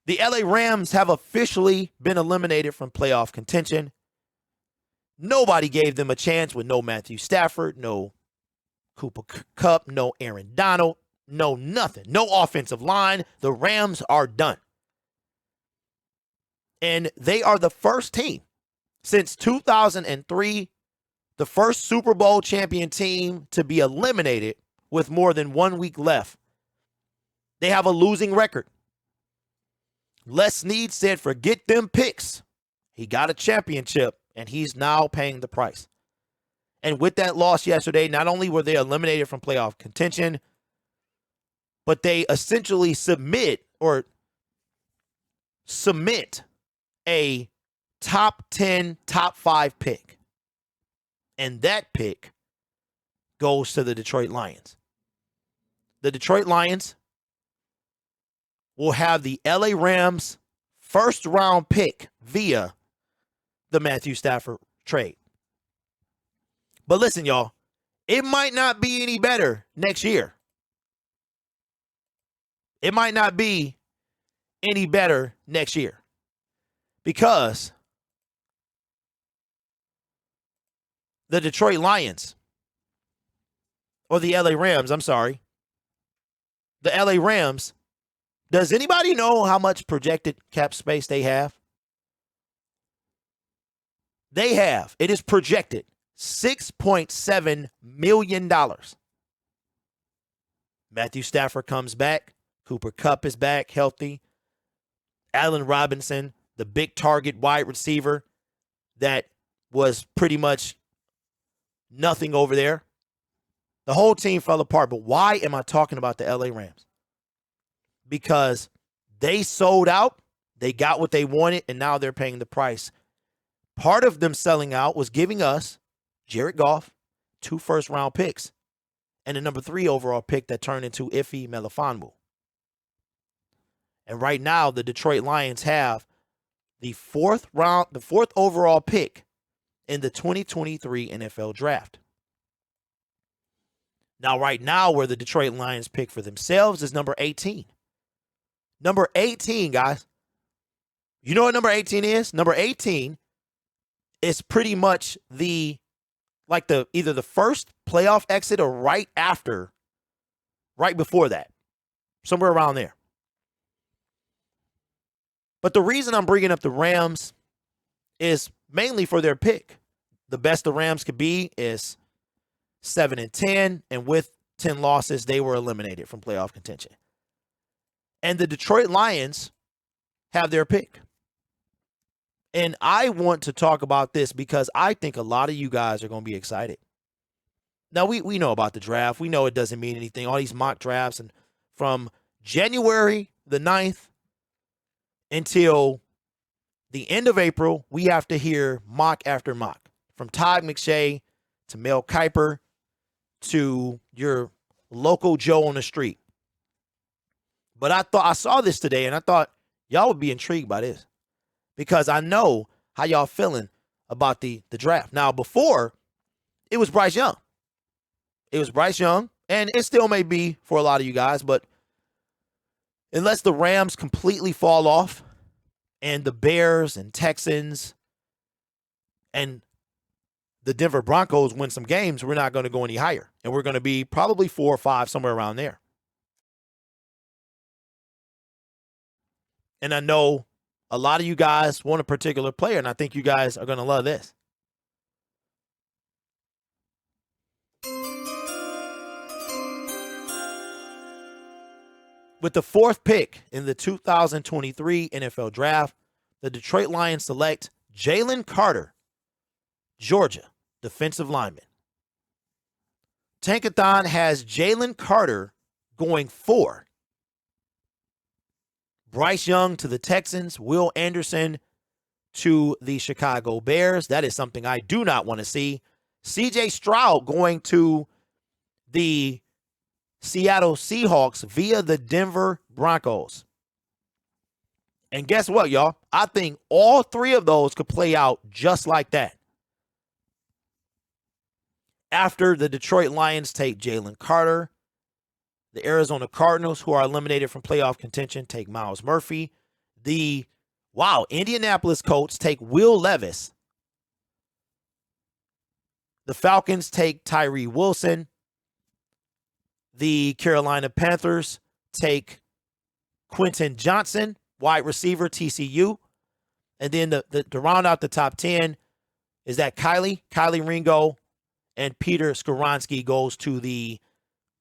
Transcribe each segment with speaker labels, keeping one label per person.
Speaker 1: The LA Rams have officially been eliminated from playoff contention. Nobody gave them a chance with no Matthew Stafford, no Cooper Kupp, no Aaron Donald, no nothing, no offensive line. The Rams are done. And they are the first team since 2003, the first Super Bowl champion team to be eliminated with more than 1 week left. They have a losing record. Les Snead said, forget them picks. He got a championship, and he's now paying the price. And with that loss yesterday, not only were they eliminated from playoff contention, but they essentially submit a top 10, top 5 pick. And that pick goes to the Detroit Lions. The Detroit Lions will have the LA Rams first round pick via the Matthew Stafford trade. But listen, y'all, it might not be any better next year. It might not be any better next year because the Detroit Lions, or the LA Rams, I'm sorry, the LA Rams, does anybody know how much projected cap space they have? They have, it is projected, $6.7 million. Matthew Stafford comes back. Cooper Kupp is back, healthy. Allen Robinson, the big target wide receiver that was pretty much nothing over there. The whole team fell apart. But why am I talking about the LA Rams? Because they sold out, they got what they wanted, and now they're paying the price. Part of them selling out was giving us Jared Goff, 2 first-round picks, and a number 3 overall pick that turned into Ife Melifonwu. And right now, the Detroit Lions have the fourth overall pick in the 2023 NFL Draft. Now, right now, where the Detroit Lions pick for themselves is number 18. Number 18, guys. You know what number 18 is? Number 18 is pretty much either the first playoff exit or right before that. Somewhere around there. But the reason I'm bringing up the Rams is mainly for their pick. The best the Rams could be is 7-10, and with 10 losses, they were eliminated from playoff contention. And the Detroit Lions have their pick. And I want to talk about this because I think a lot of you guys are going to be excited. Now, we know about the draft. We know it doesn't mean anything. All these mock drafts, and from January the 9th until the end of April, we have to hear mock after mock. From Todd McShay to Mel Kiper to your local Joe on the street. But I saw this today, and I thought y'all would be intrigued by this because I know how y'all feeling about the draft. Now, before, it was Bryce Young. It was Bryce Young, and it still may be for a lot of you guys, but unless the Rams completely fall off and the Bears and Texans and the Denver Broncos win some games, we're not going to go any higher. And we're going to be probably 4 or 5, somewhere around there. And I know a lot of you guys want a particular player, and I think you guys are going to love this. With the 4th pick in the 2023 NFL Draft, the Detroit Lions select Jalen Carter, Georgia, defensive lineman. Tankathon has Jalen Carter going 4. Bryce Young to the Texans, Will Anderson to the Chicago Bears. That is something I do not want to see. C.J. Stroud going to the Seattle Seahawks via the Denver Broncos. And guess what, y'all? I think all 3 of those could play out just like that. After the Detroit Lions take Jalen Carter, the Arizona Cardinals, who are eliminated from playoff contention, take Myles Murphy. Indianapolis Colts take Will Levis. The Falcons take Tyree Wilson. The Carolina Panthers take Quentin Johnson, wide receiver, TCU. And then to round out the top 10 is that Kylie Ringo, and Peter Skoronski goes to the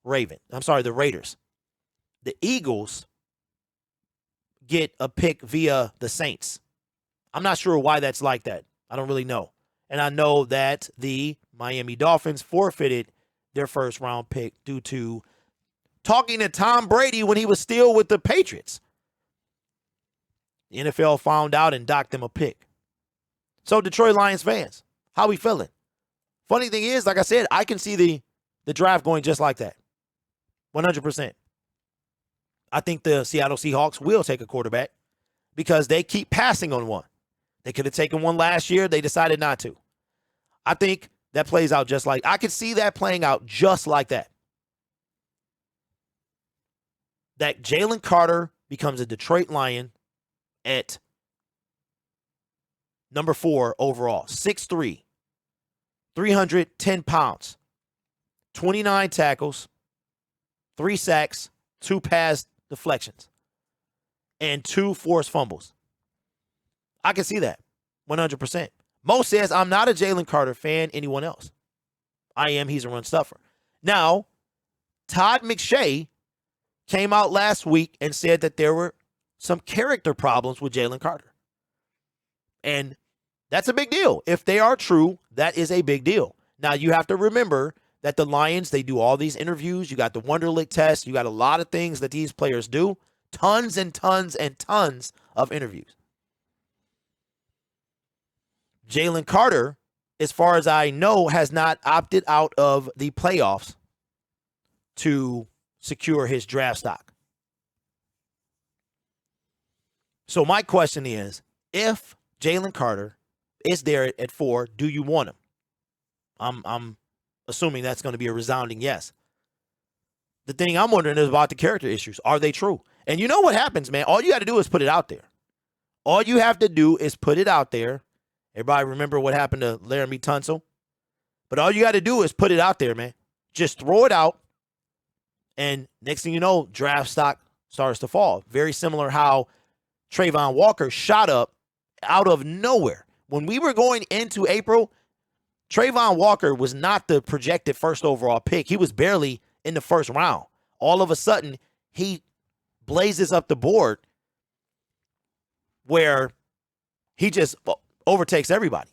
Speaker 1: Raiders. The Eagles get a pick via the Saints. I'm not sure why that's like that. I don't really know. And I know that the Miami Dolphins forfeited their first round pick due to talking to Tom Brady when he was still with the Patriots. The NFL found out and docked them a pick. So Detroit Lions fans, how we feeling? Funny thing is, like I said, I can see the draft going just like that. 100%. I think the Seattle Seahawks will take a quarterback because they keep passing on one. They could have taken one last year. They decided not to. I think that plays out just like, I could see that playing out just like that. That Jalen Carter becomes a Detroit Lion at number 4 overall. 6'3", 310 pounds, 29 tackles, 3 sacks, 2 pass deflections, and 2 forced fumbles. I can see that 100%. Mo says, I'm not a Jalen Carter fan. Anyone else? I am. He's a run stuffer. Now, Todd McShay came out last week and said that there were some character problems with Jalen Carter. And that's a big deal. If they are true, that is a big deal. Now, you have to remember that the Lions, they do all these interviews. You got the Wonderlic test. You got a lot of things that these players do. Tons and tons and tons of interviews. Jalen Carter, as far as I know, has not opted out of the playoffs to secure his draft stock. So my question is, if Jalen Carter is there at 4, do you want him? I'm assuming that's going to be a resounding yes. The thing I'm wondering is about the character issues. Are they true? And you know what happens, man? All you got to do is put it out there. All you have to do is put it out there. Everybody remember what happened to Laramie Tunsil? But all you got to do is put it out there, man. Just throw it out. And next thing you know, draft stock starts to fall. Very similar how Trayvon Walker shot up out of nowhere. When we were going into April, Trayvon Walker was not the projected first overall pick. He was barely in the first round. All of a sudden, he blazes up the board where he just overtakes everybody.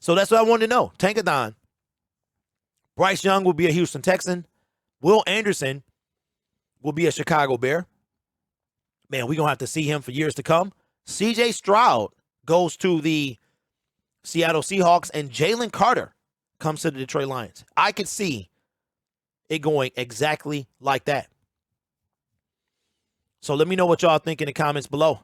Speaker 1: So that's what I wanted to know. Tankathon. Bryce Young will be a Houston Texan. Will Anderson will be a Chicago Bear. Man, we're going to have to see him for years to come. C.J. Stroud goes to the Seattle Seahawks, and Jalen Carter comes to the Detroit Lions. I could see it going exactly like that. So let me know what y'all think in the comments below.